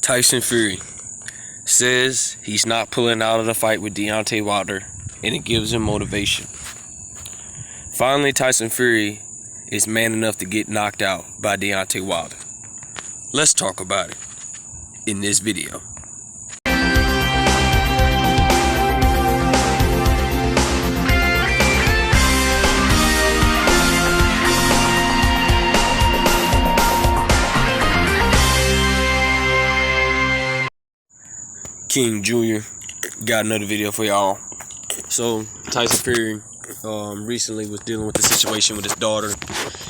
Tyson Fury says he's not pulling out of the fight with Deontay Wilder, and it gives him motivation. Finally, Tyson Fury is man enough to get knocked out by Deontay Wilder. Let's talk about it in this video. King Jr. got another video for y'all. So Tyson Fury recently was dealing with the situation with his daughter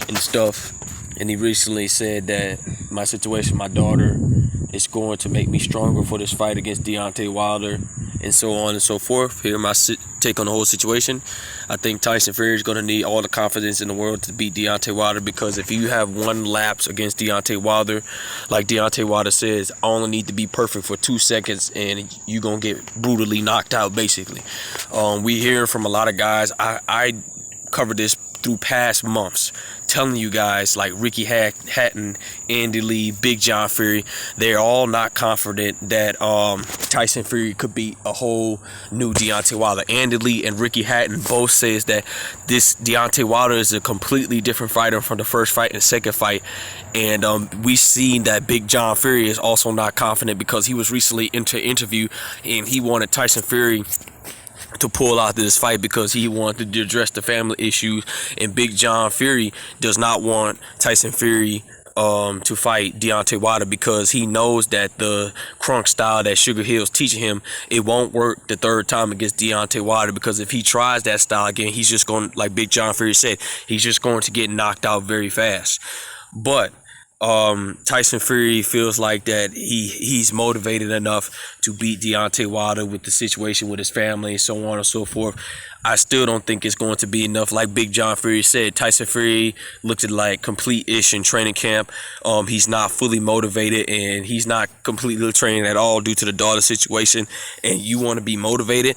and stuff, and he recently said that my situation, my daughter, is going to make me stronger for this fight against Deontay Wilder, and so on and so forth. Here my take on the whole situation. I think Tyson Fury is going to need all the confidence in the world to beat Deontay Wilder, because if you have one lapse against Deontay Wilder, like Deontay Wilder says, I only need to be perfect for 2 seconds and you're going to get brutally knocked out, basically. We hear from a lot of guys. I covered this through past months, telling you guys like Ricky Hatton, Andy Lee, Big John Fury, they're all not confident that Tyson Fury could beat a whole new Deontay Wilder. Andy Lee and Ricky Hatton both says that this Deontay Wilder is a completely different fighter from the first fight and second fight. And we seen that Big John Fury is also not confident, because he was recently into an interview and he wanted Tyson Fury to pull out this fight because he wanted to address the family issues, and Big John Fury does not want Tyson Fury to fight Deontay Wilder, because he knows that the crunk style that Sugar Hill's teaching him, it won't work the third time against Deontay Wilder, because if he tries that style again, he's just going, like Big John Fury said, he's just going to get knocked out very fast. But Tyson Fury feels like that he's motivated enough to beat Deontay Wilder with the situation with his family and so on and so forth. I still don't think it's going to be enough. Like Big John Fury said, Tyson Fury looked at like complete-ish in training camp. He's not fully motivated, and he's not completely training at all due to the daughter situation. And you want to be motivated.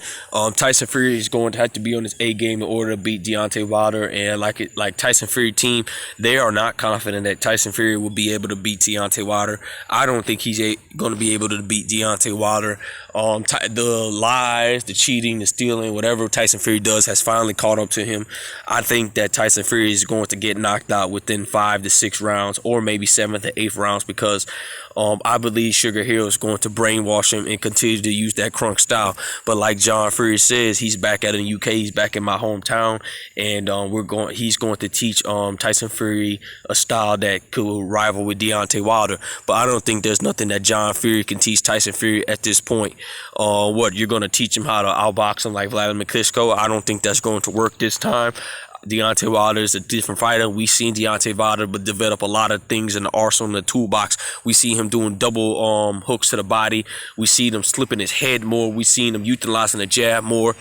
Tyson Fury is going to have to be on his A game in order to beat Deontay Wilder. And like Tyson Fury team, they are not confident that Tyson Fury will be able to beat Deontay Wilder. I don't think he's going to be able to beat Deontay Wilder. The lies, the cheating, the stealing, whatever Tyson Fury does has finally caught up to him. I think that Tyson Fury is going to get knocked out within 5 to 6 rounds, or maybe 7th to 8th rounds, because I believe Sugar Hill is going to brainwash him and continue to use that crunk style. But like John Fury says, he's back at the UK, he's back in my hometown, and he's going to teach Tyson Fury a style that could rival with Deontay Wilder. But I don't think there's nothing that John Fury can teach Tyson Fury at this point. What, you're going to teach him how to outbox him like Vladimir Klitschko? I don't think that's going to work this time. Deontay Wilder is a different fighter. We've seen Deontay Wilder develop a lot of things in the arsenal, in the toolbox. We see him doing double hooks to the body. We see him slipping his head more. We seen him utilizing the jab more.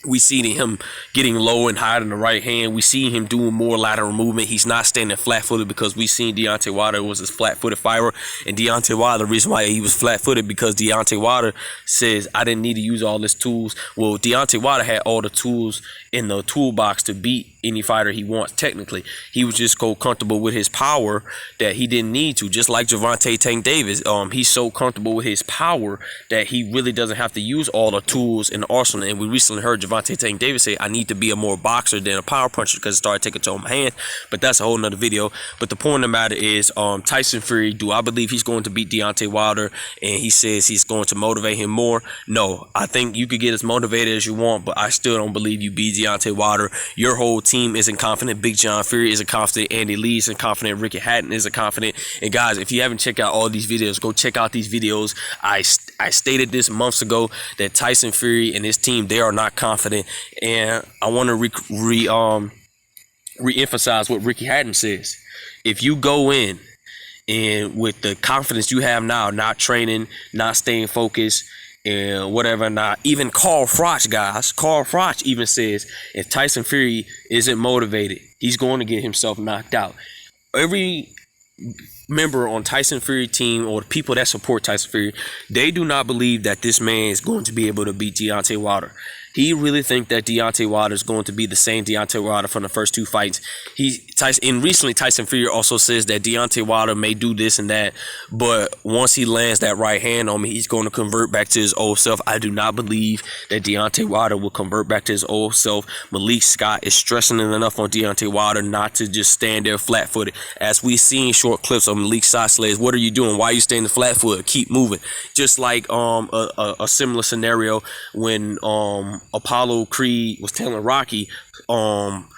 We see him getting low and high in the right hand. We see him doing more lateral movement. He's not standing flat-footed, because we seen Deontay Wilder was a flat-footed fighter. And Deontay Wilder, the reason why he was flat-footed, because Deontay Wilder says, I didn't need to use all his tools. Well, Deontay Wilder had all the tools in the toolbox to beat any fighter he wants. Technically, he was just so comfortable with his power that he didn't need to. Just like Gervonta Tank Davis, he's so comfortable with his power that he really doesn't have to use all the tools in the arsenal. And we recently heard Gervonta Tank Davis say, I need to be a more boxer than a power puncher, because it started taking to my hand. But that's a whole nother video. But the point of the matter is, Tyson Fury, do I believe he's going to beat Deontay Wilder? And he says he's going to motivate him more. No, I think you could get as motivated as you want, but I still don't believe you beat Deontay Wilder. Your whole team isn't confident. Big John Fury isn't confident. Andy Lee isn't confident. Ricky Hatton isn't confident. And guys, if you haven't checked out all these videos, go check out these videos. I stated this months ago that Tyson Fury and his team, they are not confident. And I want to re-emphasize what Ricky Hatton says. If you go in and with the confidence you have now, not training, not staying focused, and whatever, not even Carl Froch, guys. Carl Froch even says if Tyson Fury isn't motivated, he's going to get himself knocked out. Every member on Tyson Fury team, or the people that support Tyson Fury, they do not believe that this man is going to be able to beat Deontay Wilder. he really think that Deontay Wilder is going to be the same Deontay Wilder from the first 2 fights. Recently Tyson Fury also says that Deontay Wilder may do this and that, but once he lands that right hand on me, he's going to convert back to his old self. I do not believe that Deontay Wilder will convert back to his old self. Malik Scott is stressing it enough on Deontay Wilder not to just stand there flat-footed. As we've seen short clips of Malik Scott says, "What are you doing? Why are you standing flat-footed? Keep moving." Just like a similar scenario when Apollo Creed was telling Rocky,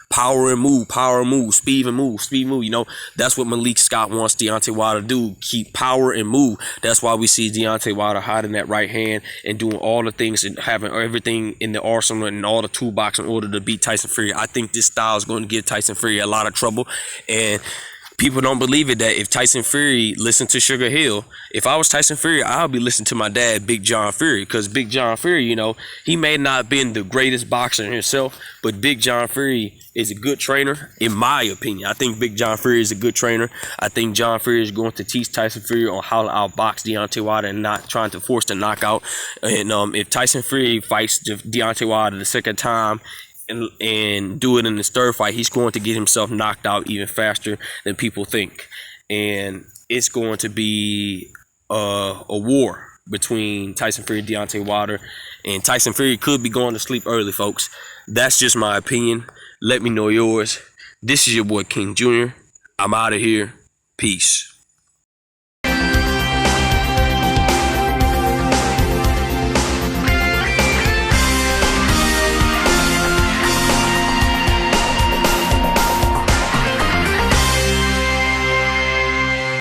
power and move, speed and move. You know, that's what Malik Scott wants Deontay Wilder to do. Keep power and move. That's why we see Deontay Wilder hiding that right hand and doing all the things and having everything in the arsenal and all the toolbox in order to beat Tyson Fury. I think this style is going to give Tyson Fury a lot of trouble, and people don't believe it that if Tyson Fury listened to Sugar Hill, if I was Tyson Fury, I'll be listening to my dad, Big John Fury, because Big John Fury, you know, he may not have been the greatest boxer himself, but Big John Fury is a good trainer, in my opinion. I think Big John Fury is a good trainer. I think John Fury is going to teach Tyson Fury on how to outbox Deontay Wilder and not trying to force the knockout. And if Tyson Fury fights Deontay Wilder the second time, and do it in his third fight, he's going to get himself knocked out even faster than people think. And it's going to be a war between Tyson Fury and Deontay Wilder. And Tyson Fury could be going to sleep early, folks. That's just my opinion. Let me know yours. This is your boy, King Jr. I'm out of here. Peace.